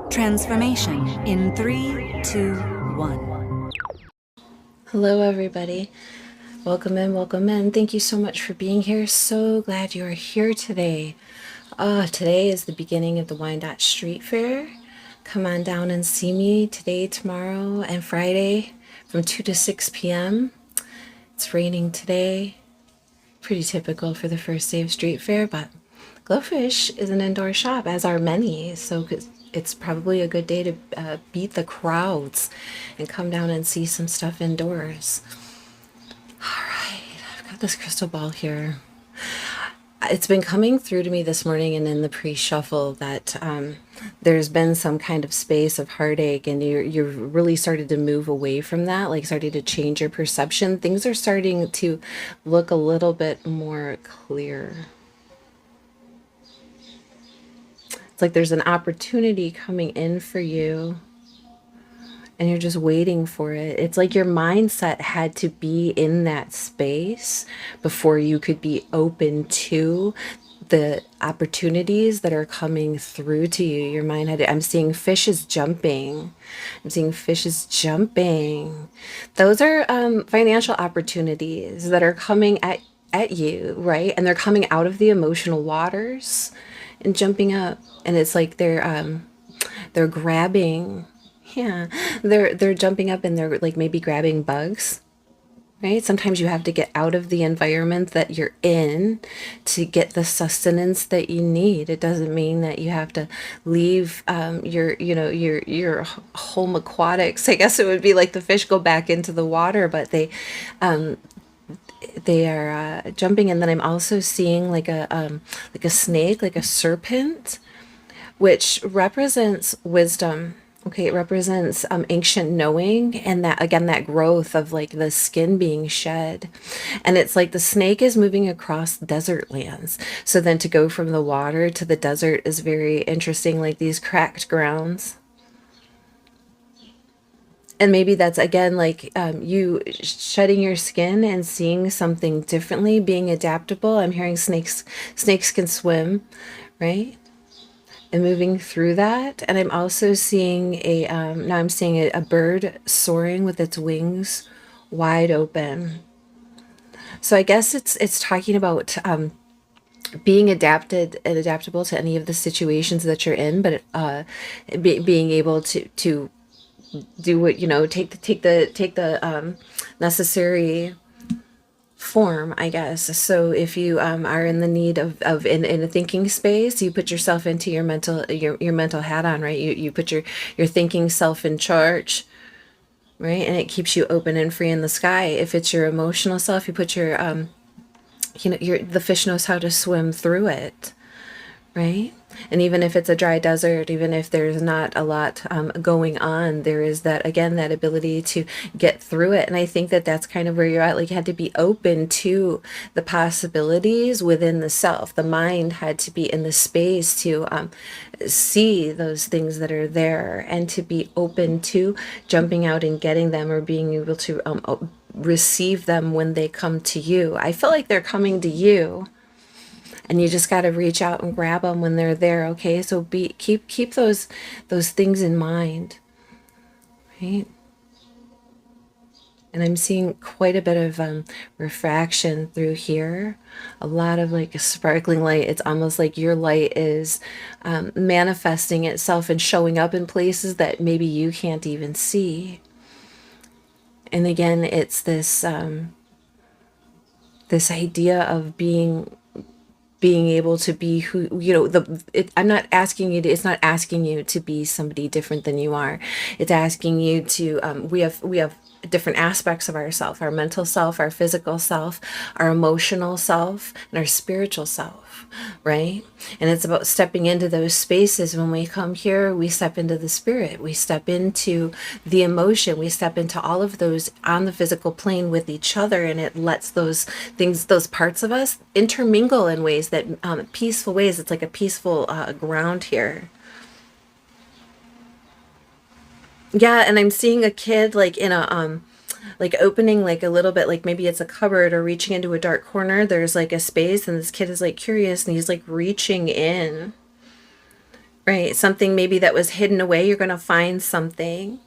Transformation in 3, 2, 1. Hello, everybody. Welcome in, welcome in. Thank you so much for being here. So glad you are here today. Today is the beginning of the Wyandotte Street Fair. Come on down and see me today, tomorrow, and Friday from 2 to 6 p.m. It's raining today. Pretty typical for the first day of Street Fair, but Glowfish is an indoor shop, as are many, so it's probably a good day to beat the crowds and come down and see some stuff indoors. All right, I've got this crystal ball here. It's been coming through to me this morning and in the pre-shuffle that there's been some kind of space of heartache, and you've really started to move away from that, like starting to change your perception. Things are starting to look a little bit more clear. It's like there's an opportunity coming in for you and you're just waiting for it. It's like your mindset had to be in that space before you could be open to the opportunities that are coming through to you. Your mind had I'm seeing fishes jumping. I'm seeing fishes jumping. Those are financial opportunities that are coming at you, right? And they're coming out of the emotional waters and jumping up. And it's like they're grabbing, yeah, they're jumping up and they're like maybe grabbing bugs, right? Sometimes you have to get out of the environment that you're in to get the sustenance that you need. It doesn't mean that you have to leave your home aquatics. I guess it would be like the fish go back into the water, but they are jumping. And then I'm also seeing like a snake, like a serpent, which represents wisdom. Okay, it represents ancient knowing, and that again, that growth of like the skin being shed. And it's like the snake is moving across desert lands. So then to go from the water to the desert is very interesting, like these cracked grounds. And maybe that's again like you shedding your skin and seeing something differently, being adaptable. I'm hearing snakes can swim, right? And moving through that. And I'm also seeing now I'm seeing a bird soaring with its wings wide open. So I guess it's talking about being adapted and adaptable to any of the situations that you're in, but being able to do what, take the necessary form, I guess. So if you are in the need of in a thinking space, you put yourself into your mental hat on, right? You put your thinking self in charge, right? And it keeps you open and free in the sky. If it's your emotional self, you put the fish knows how to swim through it, right? And even if it's a dry desert, even if there's not a lot going on, there is that, again, that ability to get through it. And I think that that's kind of where you're at. Like, you had to be open to the possibilities within the self. The mind had to be in the space to see those things that are there, and to be open to jumping out and getting them, or being able to receive them when they come to you. I feel like they're coming to you, and you just got to reach out and grab them when they're there. Okay, so keep those things in mind, right? And I'm seeing quite a bit of refraction through here, a lot of like a sparkling light. It's almost like your light is manifesting itself and showing up in places that maybe you can't even see. And again, it's this this idea of being able to be who, I'm not asking you to, it's not asking you to be somebody different than you are. It's asking you to, we have different aspects of ourself, our mental self, our physical self, our emotional self, and our spiritual self, right? And it's about stepping into those spaces. When we come here, we step into the spirit, we step into the emotion, we step into all of those on the physical plane with each other, and it lets those things, those parts of us intermingle in ways that, peaceful ways. It's like a peaceful ground here. Yeah, and I'm seeing a kid like in a like opening like a little bit, like maybe it's a cupboard, or reaching into a dark corner. There's like a space, and this kid is like curious, and he's like reaching in, right? Something maybe that was hidden away, you're going to find something.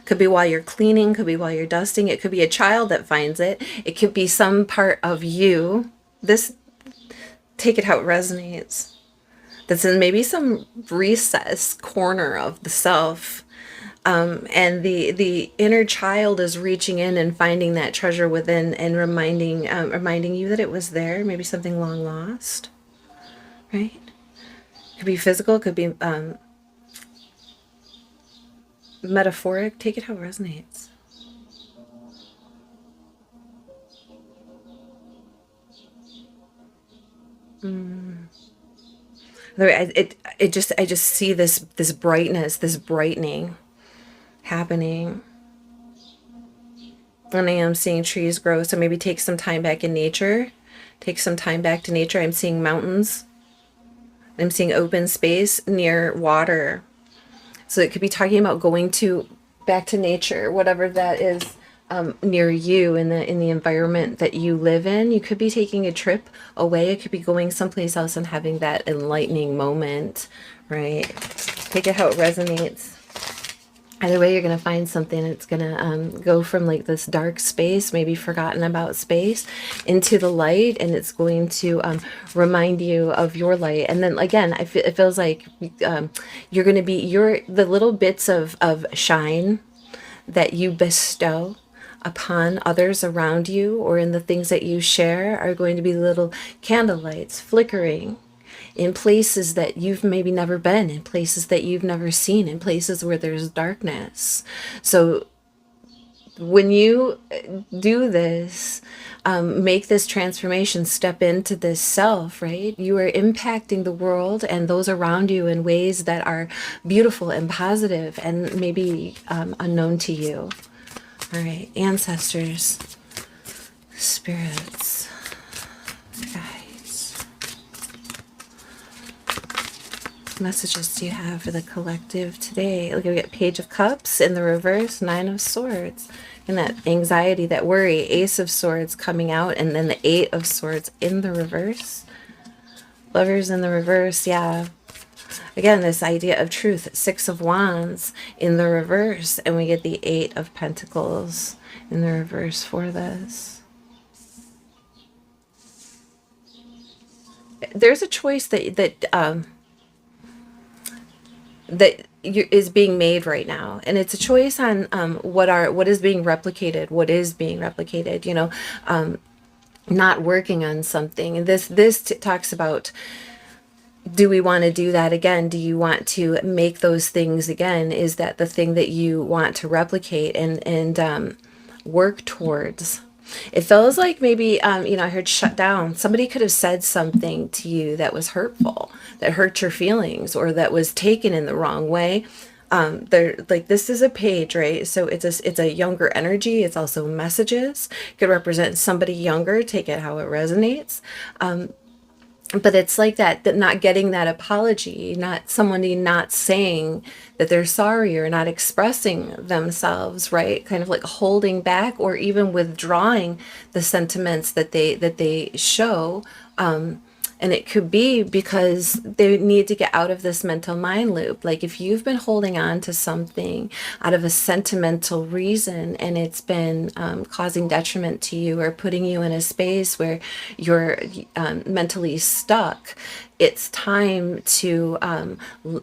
Could be while you're cleaning, could be while you're dusting. It could be a child that finds it. It could be some part of you. This, take it how it resonates. That's in maybe some recess corner of the self. And the inner child is reaching in and finding that treasure within and reminding you that it was there. Maybe something long lost, right? Could be physical, could be metaphoric. Take it how it resonates. I just see this brightness, this brightening happening. And I am seeing trees grow. So maybe take some time back in nature. Take some time back to nature. I'm seeing mountains. I'm seeing open space near water. So it could be talking about going to back to nature, whatever that is, near you in the environment that you live in. You could be taking a trip away. It could be going someplace else and having that enlightening moment, right? Take it how it resonates. Either way, you're going to find something that's going to go from like this dark space, maybe forgotten about space, into the light, and it's going to remind you of your light. And then again, it feels like you're going to be the little bits of shine that you bestow upon others around you or in the things that you share are going to be little candle lights flickering in places that you've maybe never been, in places that you've never seen, in places where there's darkness. So when you do this, make this transformation, step into this self, right? You are impacting the world and those around you in ways that are beautiful and positive and maybe unknown to you. All right, ancestors, spirits, guides. Messages do you have for the collective today? Look, we got Page of Cups in the reverse, Nine of Swords, and that anxiety, that worry, Ace of Swords coming out, and then the Eight of Swords in the reverse. Lovers in the reverse, yeah. Again, this idea of truth, Six of Wands in the reverse, and we get the Eight of Pentacles in the reverse for this. There's a choice that is being made right now, and it's a choice on what is being replicated. You know, not working on something. And this talks about, do we want to do that again? Do you want to make those things again? Is that the thing that you want to replicate and work towards? It feels like maybe, you know, I heard shut down. Somebody could have said something to you that was hurtful, that hurt your feelings, or that was taken in the wrong way. They're like, this is a page, right? So it's a younger energy. It's also messages. It could represent somebody younger. Take it how it resonates. But it's like that not getting that apology, not somebody not saying that they're sorry or not expressing themselves, right? Kind of like holding back or even withdrawing the sentiments that they show. And it could be because they need to get out of this mental mind loop. Like if you've been holding on to something out of a sentimental reason and it's been causing detriment to you or putting you in a space where you're mentally stuck, it's time to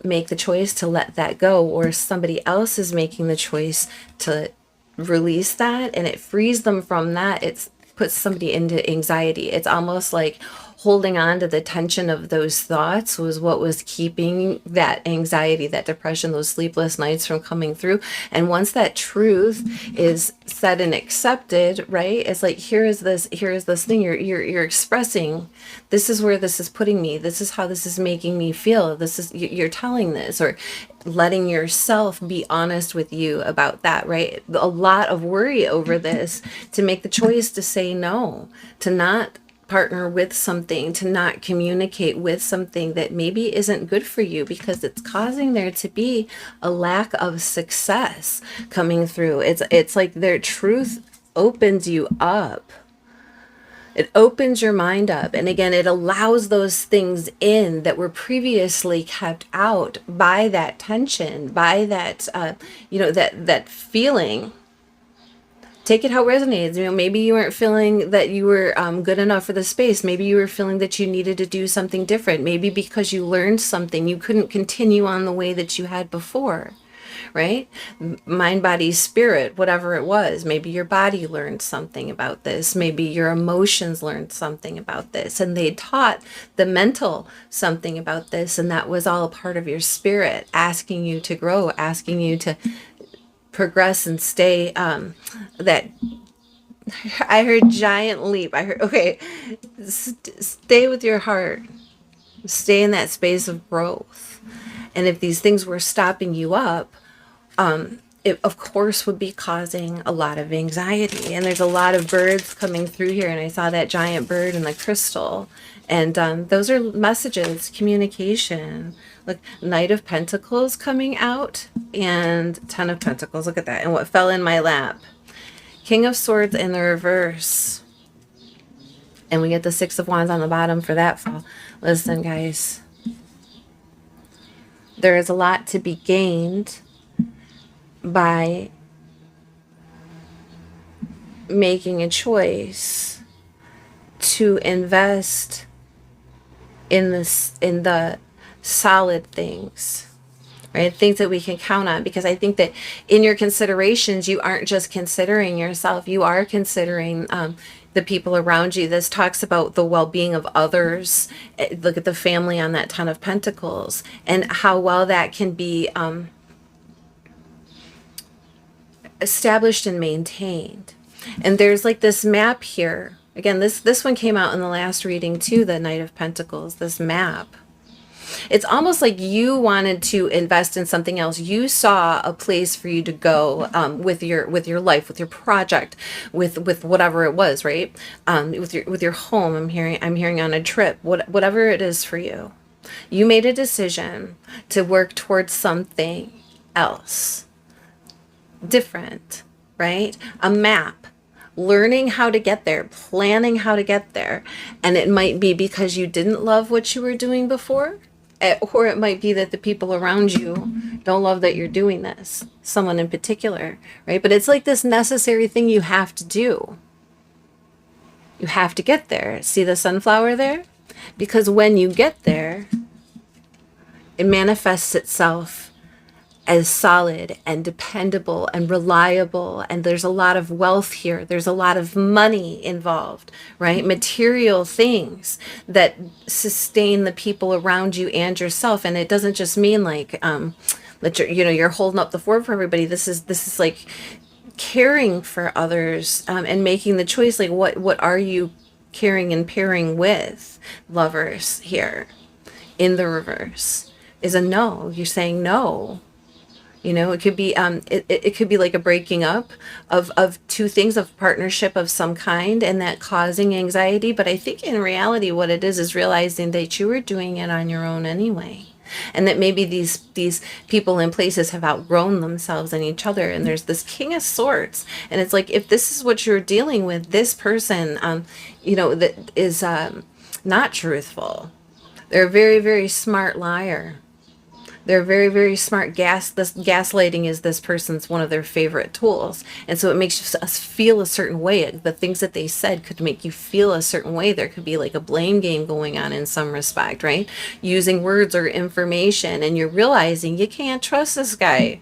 make the choice to let that go, or somebody else is making the choice to release that, and it frees them from that. It puts somebody into anxiety. It's almost like holding on to the tension of those thoughts was what was keeping that anxiety, that depression, those sleepless nights from coming through. And once that truth is said and accepted, right? It's like, here is this thing you're expressing. This is where this is putting me. This is how this is making me feel. This is, you're telling this, or letting yourself be honest with you about that, right? A lot of worry over this, to make the choice to say no, to not partner with something, to not communicate with something that maybe isn't good for you because it's causing there to be a lack of success coming through. It's like their truth opens you up. It opens your mind up. And again, it allows those things in that were previously kept out by that tension, by that, that feeling. Take it how it resonates. Maybe you weren't feeling that you were good enough for the space. Maybe you were feeling that you needed to do something different. Maybe because you learned something, you couldn't continue on the way that you had before, right? Mind, body, spirit, whatever it was. Maybe your body learned something about this. Maybe your emotions learned something about this. And they taught the mental something about this. And that was all a part of your spirit, asking you to grow, asking you to progress and stay that I heard giant leap. I heard, okay, stay with your heart, stay in that space of growth. And if these things were stopping you up, it of course would be causing a lot of anxiety. And there's a lot of birds coming through here, and I saw that giant bird in the crystal, and those are messages, communication. Look, Knight of Pentacles coming out and Ten of Pentacles. Look at that. And what fell in my lap? King of Swords in the reverse. And we get the Six of Wands on the bottom for that fall. Listen, guys. There is a lot to be gained by making a choice to invest in the solid things, right? Things that we can count on. Because I think that in your considerations, you aren't just considering yourself, you are considering the people around you. This talks about the well-being of others. Look at the family on that Ten of Pentacles, and how well that can be established and maintained. And there's like this map here. Again, this one came out in the last reading too, the Knight of Pentacles, this map. It's almost like you wanted to invest in something else. You saw a place for you to go with your life, with your project, with whatever it was, right? With your home. I'm hearing on a trip, whatever it is for you. You made a decision to work towards something else, different, right? A map. Learning how to get there, planning how to get there. And it might be because you didn't love what you were doing before, or it might be that the people around you don't love that you're doing this, someone in particular, right? But it's like this necessary thing you have to do. You have to get there. See the sunflower there? Because when you get there, it manifests itself as solid and dependable and reliable. And there's a lot of wealth here. There's a lot of money involved, right? Material things that sustain the people around you and yourself. And it doesn't just mean like that you're holding up the fort for everybody. This is like caring for others and making the choice. Like what are you caring and pairing with? Lovers here in the reverse is a no. You're saying no. It could be it could be like a breaking up of two things, of partnership of some kind, and that causing anxiety. But I think in reality what it is realizing that you were doing it on your own anyway. And that maybe these people and places have outgrown themselves and each other. And there's this King of Swords. And it's like, if this is what you're dealing with, this person, that is not truthful. They're a very, very smart liar. They're very, very smart. Gaslighting is this person's one of their favorite tools. And so it makes us feel a certain way. The things that they said could make you feel a certain way. There could be like a blame game going on in some respect, right? Using words or information, and you're realizing you can't trust this guy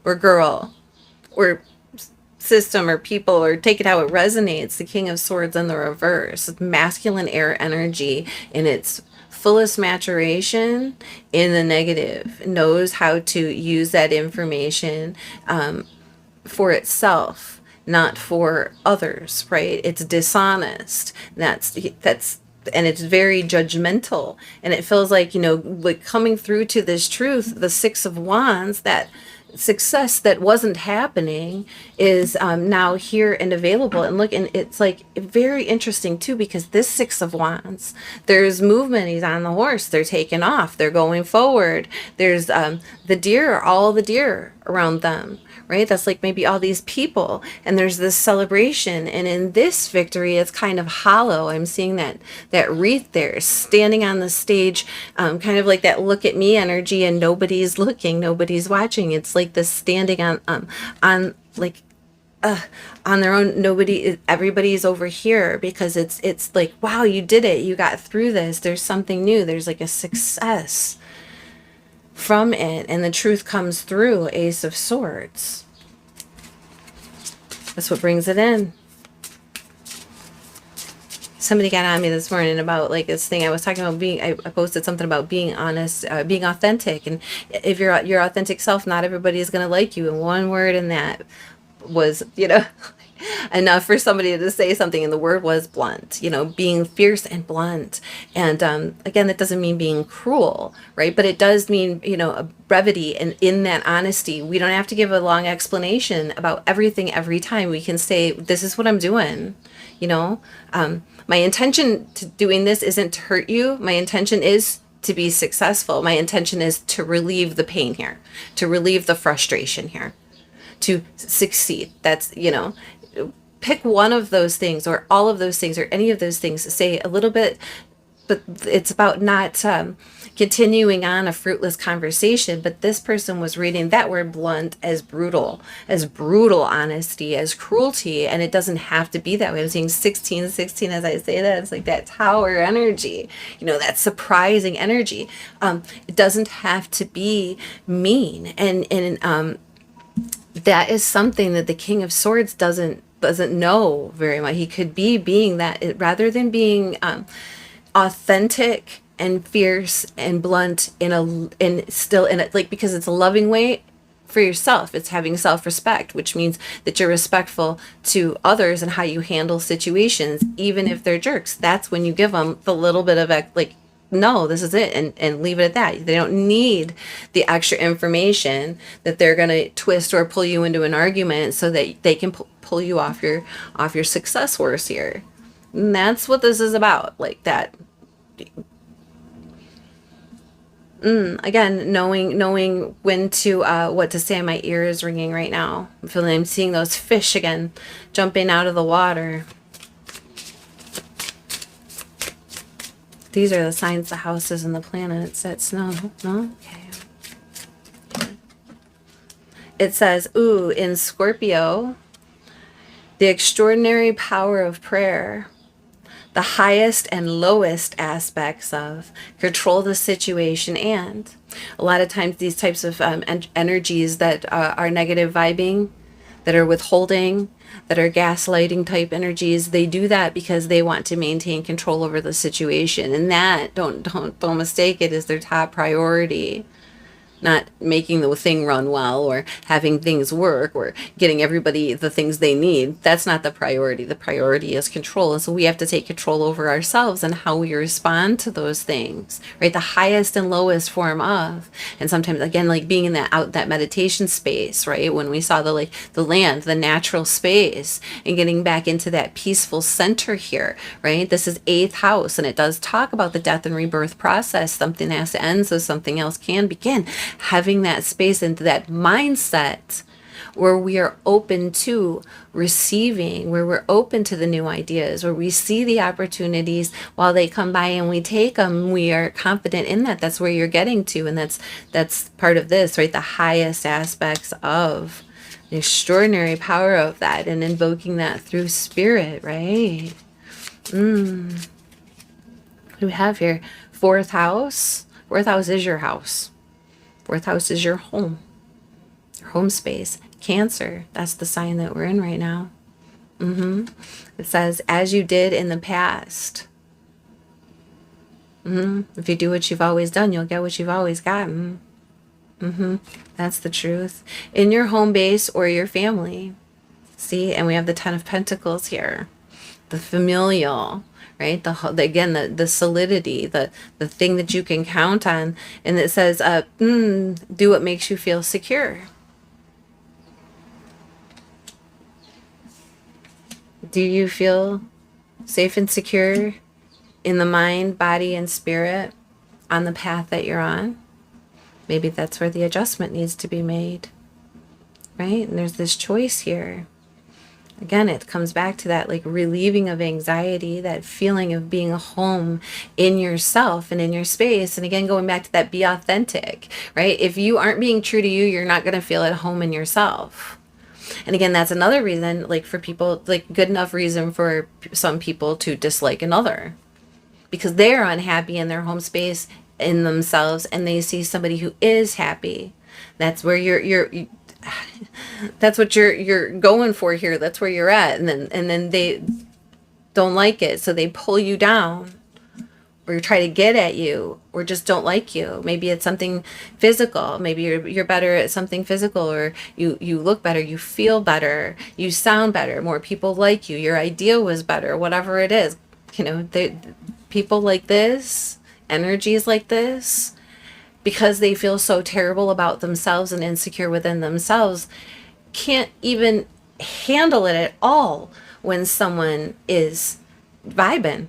or girl or system or people, or take it how it resonates. The King of Swords in the reverse. Masculine air energy in its fullest maturation in the negative, knows how to use that information for itself, not for others, right? It's dishonest. That's and it's very judgmental, and it feels like, like coming through to this truth, the Six of Wands, that success that wasn't happening is now here and available. And look, and it's like very interesting too, because this Six of Wands, there's movement. He's on the horse, they're taking off, they're going forward. There's the deer, all the deer around them, right? That's like maybe all these people, and there's this celebration. And in this victory, it's kind of hollow. I'm seeing that wreath there standing on the stage, kind of like that look at me energy, and nobody's looking, nobody's watching. It's like this standing on like on their own. Nobody, everybody's over here, because it's like, wow, you did it, you got through this, there's something new, there's like a success from it, and the truth comes through. Ace of Swords, that's what brings it in. Somebody got on me this morning about like this thing I was talking about, being, I posted something about being honest, being authentic, and if you're your authentic self, not everybody is going to like you. And one word in that was, enough for somebody to say something, and the word was blunt. Being fierce and blunt. And again, that doesn't mean being cruel, right? But it does mean, a brevity, and in that honesty. We don't have to give a long explanation about everything every time. We can say, this is what I'm doing. My intention to doing this isn't to hurt you. My intention is to be successful. My intention is to relieve the pain here, to relieve the frustration here, to succeed. That's, pick one of those things, or all of those things, or any of those things. Say a little bit, but it's about not continuing on a fruitless conversation. But this person was reading that word blunt as brutal honesty, as cruelty, and it doesn't have to be that way. I'm seeing 16 as I say that. It's like that tower energy, that surprising energy. It doesn't have to be mean, and that is something that the King of Swords doesn't know very much. He could be being that, rather than being authentic and fierce and blunt still in it, like, because it's a loving way for yourself. It's having self-respect, which means that you're respectful to others and how you handle situations, even if they're jerks. That's when you give them the little bit of like, no, this is it, and leave it at that. They don't need the extra information that they're going to twist or pull you into an argument so that they can pull you off your success horse here. And that's what this is about, like that. Again, knowing when to what to say. My ear is ringing right now. I'm seeing those fish again jumping out of the water. These are the signs, the houses, and the planets that snow. No? Okay. It says, in Scorpio, the extraordinary power of prayer, the highest and lowest aspects of control the situation. And a lot of times these types of energies that are negative vibing, that are withholding, that are gaslighting type energies, they do that because they want to maintain control over the situation. And that, don't mistake it, is their top priority. Not making the thing run well, or having things work, or getting everybody the things they need. That's not the priority. The priority is control. And so we have to take control over ourselves and how we respond to those things, right? The highest and lowest form of. And sometimes, again, like being in that meditation space, right? When we saw the land, the natural space, and getting back into that peaceful center here, right? This is 8th house, and it does talk about the death and rebirth process. Something has to end so something else can begin. Having that space and that mindset where we are open to receiving, where we're open to the new ideas, where we see the opportunities while they come by and we take them, we are confident in that. That's where you're getting to. And that's part of this, right? The highest aspects of the extraordinary power of that, and invoking that through spirit, right? What do we have here? 4th house. 4th house is your house. 4th house is your home space. Cancer, that's the sign that we're in right now. It says, as you did in the past. If you do what you've always done, you'll get what you've always gotten. That's the truth. In your home base or your family. See, and we have the 10 of Pentacles here. The familial, right? The solidity, the thing that you can count on. And it says, do what makes you feel secure. Do you feel safe and secure in the mind, body, and spirit on the path that you're on? Maybe that's where the adjustment needs to be made. right? And there's this choice here. Again, it comes back to that like relieving of anxiety, that feeling of being home in yourself and in your space. And again, going back to that, be authentic, right? If you aren't being true to you, you're not going to feel at home in yourself. And again, that's another reason, like for people, like good enough reason for some people to dislike another, because they're unhappy in their home space in themselves and they see somebody who is happy. That's where that's what you're going for here. That's where you're at. And then they don't like it, so they pull you down or try to get at you or just don't like you. Maybe it's something physical. Maybe you're better at something physical, or you look better, you feel better, you sound better, more people like you, your idea was better, whatever it is. People like this, energies like this, because they feel so terrible about themselves and insecure within themselves, can't even handle it at all when someone is vibing.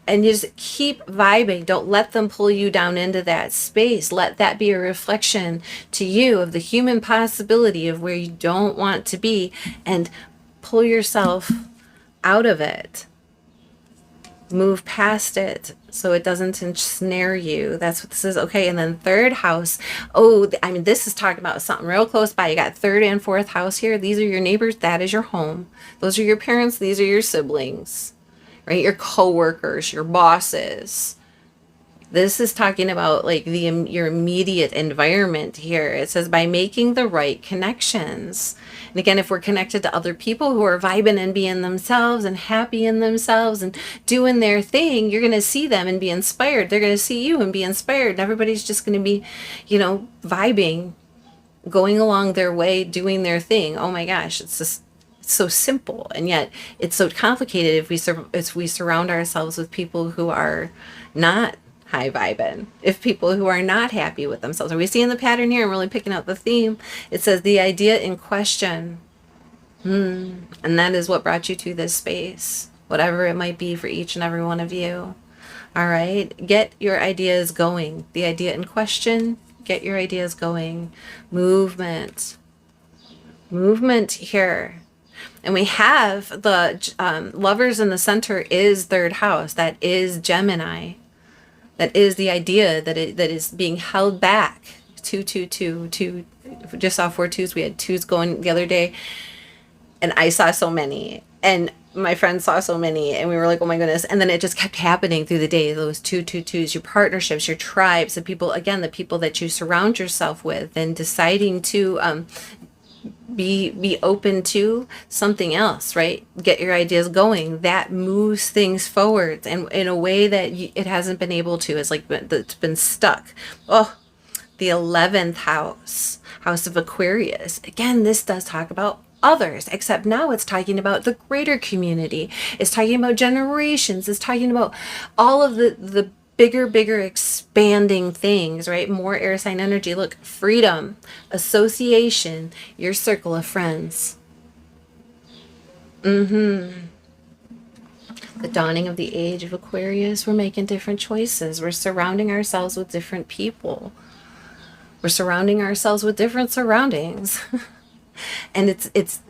And you just keep vibing. Don't let them pull you down into that space. Let that be a reflection to you of the human possibility of where you don't want to be, and pull yourself out of it. Move past it so it doesn't ensnare you. That's what this is. Okay, and then third house. Oh, I mean, this is talking about something real close by. You got third and fourth house here. These are your neighbors. That is your home. Those are your parents. These are your siblings, right? Your co-workers, your bosses. This is talking about like your immediate environment here. It says by making the right connections. And again, if we're connected to other people who are vibing and being themselves and happy in themselves and doing their thing, you're going to see them and be inspired. They're going to see you and be inspired. And everybody's just going to be, vibing, going along their way, doing their thing. Oh my gosh, it's just so simple. And yet it's so complicated if we surround ourselves with people who are not high vibing, if people who are not happy with themselves. Are we seeing the pattern here? I'm really picking out the theme. It says the idea in question. And that is what brought you to this space, whatever it might be for each and every one of you. All right. Get your ideas going. The idea in question, get your ideas going. Movement here. And we have the lovers in the center is third house. That is Gemini. That is the idea that is being held back. 2. Just saw 4 twos. We had twos going the other day, and I saw so many, and my friends saw so many, and we were like, oh my goodness. And then it just kept happening through the day. Those 2 twos, your partnerships, your tribes, the people that you surround yourself with, and deciding to be open to something else, right? Get your ideas going. That moves things forward, and in a way that it hasn't been able to. It's like it's been stuck. Oh, the 11th house of Aquarius. Again, this does talk about others, except now it's talking about the greater community. It's talking about generations. It's talking about all of the bigger expanding things, right? More air sign energy. Look, freedom, association, your circle of friends. The dawning of the age of Aquarius. We're making different choices. We're surrounding ourselves with different people. We're surrounding ourselves with different surroundings. And it's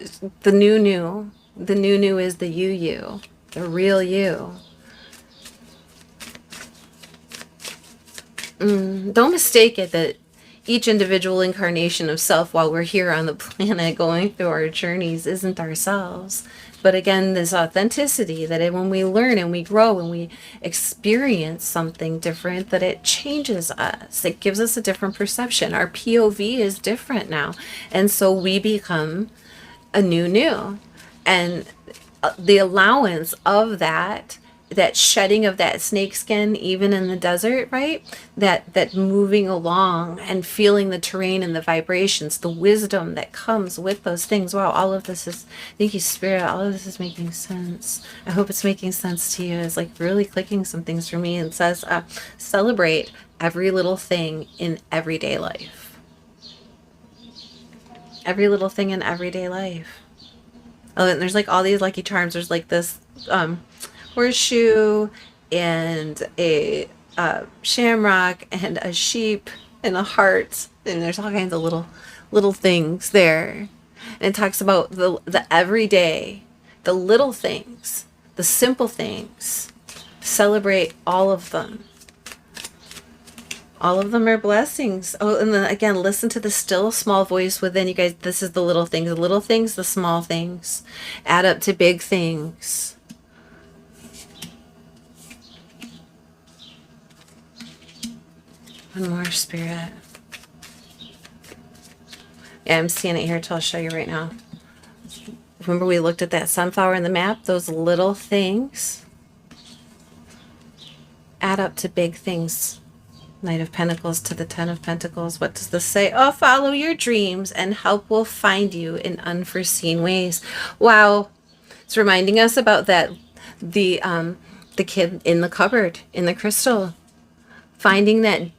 the new. The new is the you, the real you. Don't mistake it that each individual incarnation of self while we're here on the planet going through our journeys isn't ourselves. But again, this authenticity that when we learn and we grow and we experience something different, that it changes us. It gives us a different perception. Our POV is different now. And so we become a new. And the allowance of that shedding of that snake skin, even in the desert, right? That moving along and feeling the terrain and the vibrations, the wisdom that comes with those things. Wow, all of this is, thank you, Spirit, all of this is making sense. I hope it's making sense to you. It's like really clicking some things for me, and says, celebrate every little thing in everyday life. Every little thing in everyday life. Oh, and there's like all these lucky charms. There's like this, horseshoe and a shamrock and a sheep and a heart, and there's all kinds of little little things there. And it talks about the everyday, the little things, the simple things. Celebrate all of them. All of them are blessings. Oh, and then again, listen to the still small voice within you guys. This is the little things. The little things, the small things add up to big things. One more, Spirit. Yeah, I'm seeing it here, so I'll show you right now. Remember we looked at that sunflower in the map? Those little things add up to big things. Knight of Pentacles to the Ten of Pentacles. What does this say? Oh, follow your dreams and help will find you in unforeseen ways. Wow. It's reminding us about that, the kid in the cupboard, in the crystal. Finding that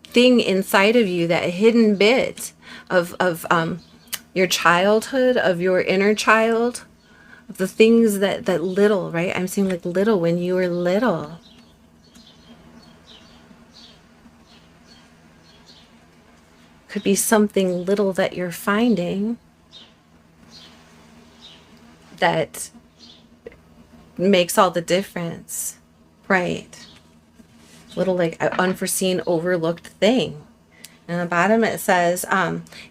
thing inside of you, that hidden bit of your childhood, of your inner child, of the things that little, right? I'm seeing like little when you were little. Could be something little that you're finding that makes all the difference, right? Little like an unforeseen, overlooked thing. And on the bottom it says,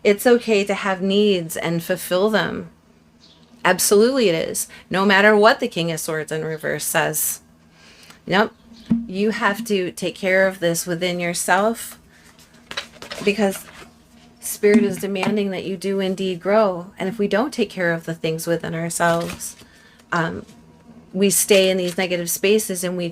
it's okay to have needs and fulfill them. Absolutely it is. No matter what the King of Swords in reverse says. Yep. You have to take care of this within yourself, because Spirit is demanding that you do indeed grow. And if we don't take care of the things within ourselves, we stay in these negative spaces and we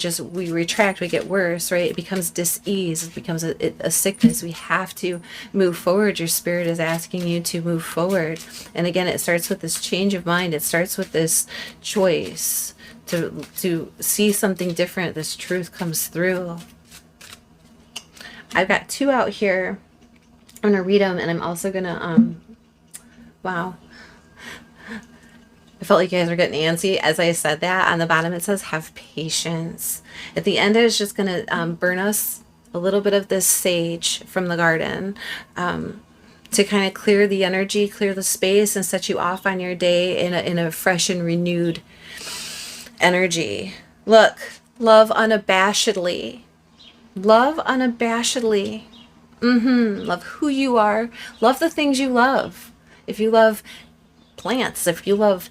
retract, we get worse, right? It becomes dis-ease, it becomes a sickness. We have to move forward. Your Spirit is asking you to move forward. And again, it starts with this change of mind. It starts with this choice to see something different. This truth comes through. I've got two out here. I'm going to read them, and I'm also going to, wow. I felt like you guys were getting antsy as I said that. On the bottom it says, have patience. At the end it's just going to burn us a little bit of this sage from the garden to kind of clear the energy, clear the space, and set you off on your day in a fresh and renewed energy. Look, love unabashedly. Love unabashedly. Love who you are. Love the things you love. If you love plants, if you love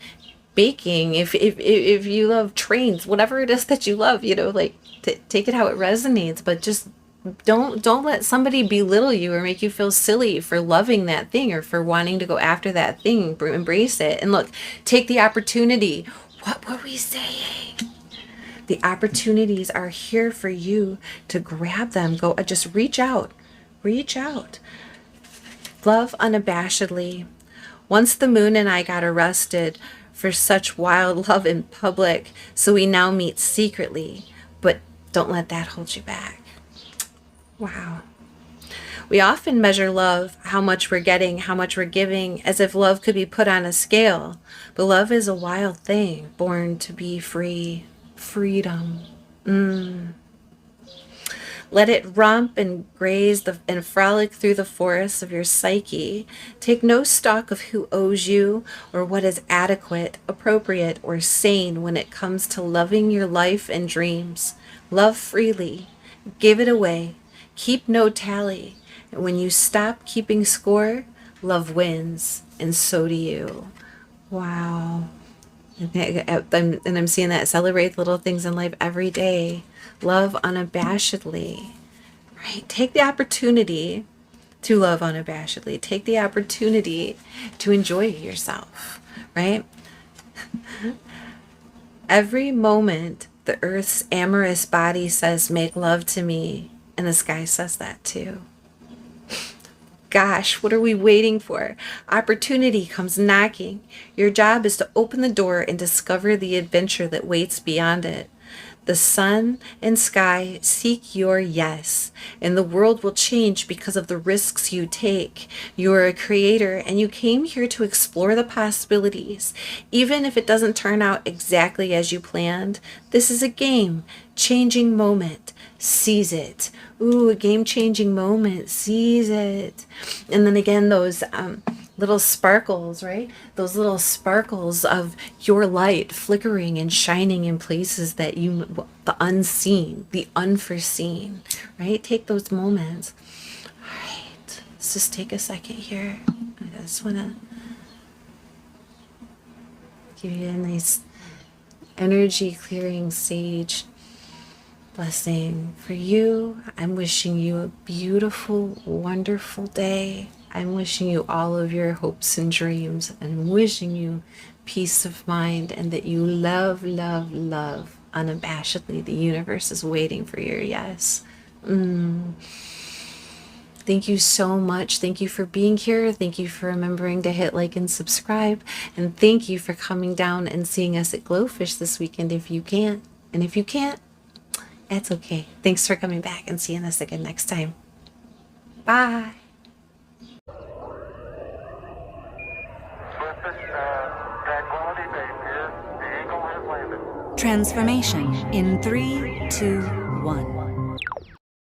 baking, if you love trains, whatever it is that you love, you know, like take it how it resonates, but just don't let somebody belittle you or make you feel silly for loving that thing or for wanting to go after that thing. Embrace it. And look, take the opportunity. What were we saying? The opportunities are here for you to grab them. Go, just reach out. Reach out. Love unabashedly. Once the moon and I got arrested for such wild love in public, so we now meet secretly, but don't let that hold you back. Wow. We often measure love, how much we're getting, how much we're giving, as if love could be put on a scale. But love is a wild thing, born to be free. Freedom. Let it romp and graze and frolic through the forests of your psyche. Take no stock of who owes you or what is adequate, appropriate, or sane when it comes to loving your life and dreams. Love freely. Give it away. Keep no tally. And when you stop keeping score, love wins, and so do you. Wow. And I'm seeing that. Celebrate little things in life every day. Love unabashedly, right? Take the opportunity to love unabashedly. Take the opportunity to enjoy yourself, right? Every moment, the earth's amorous body says, make love to me. And the sky says that too. Gosh, what are we waiting for? Opportunity comes knocking. Your job is to open the door and discover the adventure that waits beyond it. The sun and sky seek your yes, and the world will change because of the risks you take. You are a creator, and you came here to explore the possibilities. Even if it doesn't turn out exactly as you planned, this is a game-changing moment. Seize it. Ooh, a game-changing moment. Seize it. And then again, those little sparkles, right? Those little sparkles of your light flickering and shining in places that the unseen, the unforeseen, right? Take those moments. All right, let's just take a second here. I just want to give you a nice energy clearing sage blessing for you. I'm wishing you a beautiful, wonderful day. I'm wishing you all of your hopes and dreams, and wishing you peace of mind, and that you love, love, love unabashedly. The universe is waiting for your yes. Thank you so much. Thank you for being here. Thank you for remembering to hit like and subscribe. And thank you for coming down and seeing us at Glowfish this weekend if you can't. And if you can't, that's okay. Thanks for coming back, and seeing us again next time. Bye. Transformation in 3, 2, 1.